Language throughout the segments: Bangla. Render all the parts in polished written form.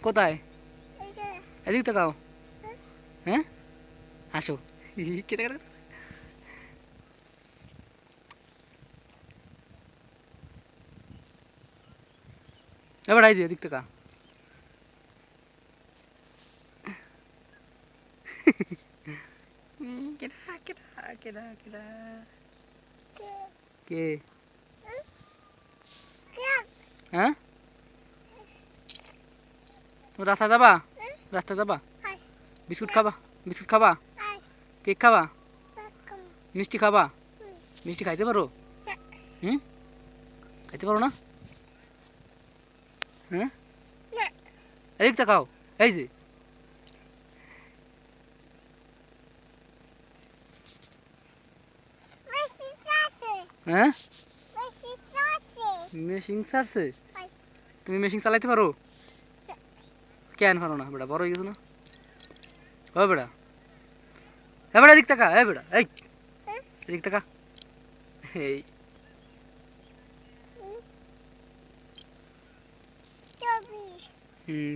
কোথায়? এদিক তাকাও। হ্যাঁ আসো। কেটে কেটে এবার আই যে এদিক তাকা। কেডা কেডা কেডা কেডা কে? হ্যাঁ রাস্তা যাবা? রাস্তা যাবা? বিস্কুট খাবা? বিস্কুট খাবা? কেক খাবা? মিষ্টি খাবা? মিষ্টি খাইতে পারো? হুম খাইতে পারো না? হ্যাঁ এদিক তাকাও। এই যে হ্যাঁ মেশিন ছাড়ছে? তুমি মেশিন চালাইতে পারো? কেন পারো না বেটা? বড় হয়ে গেছো না? ও বেটা, এ বেটা এদিক তাকা। এ বেটা এই এদিক তাকা। এই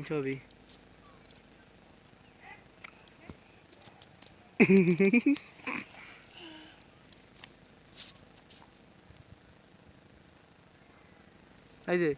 ছবি। এই যে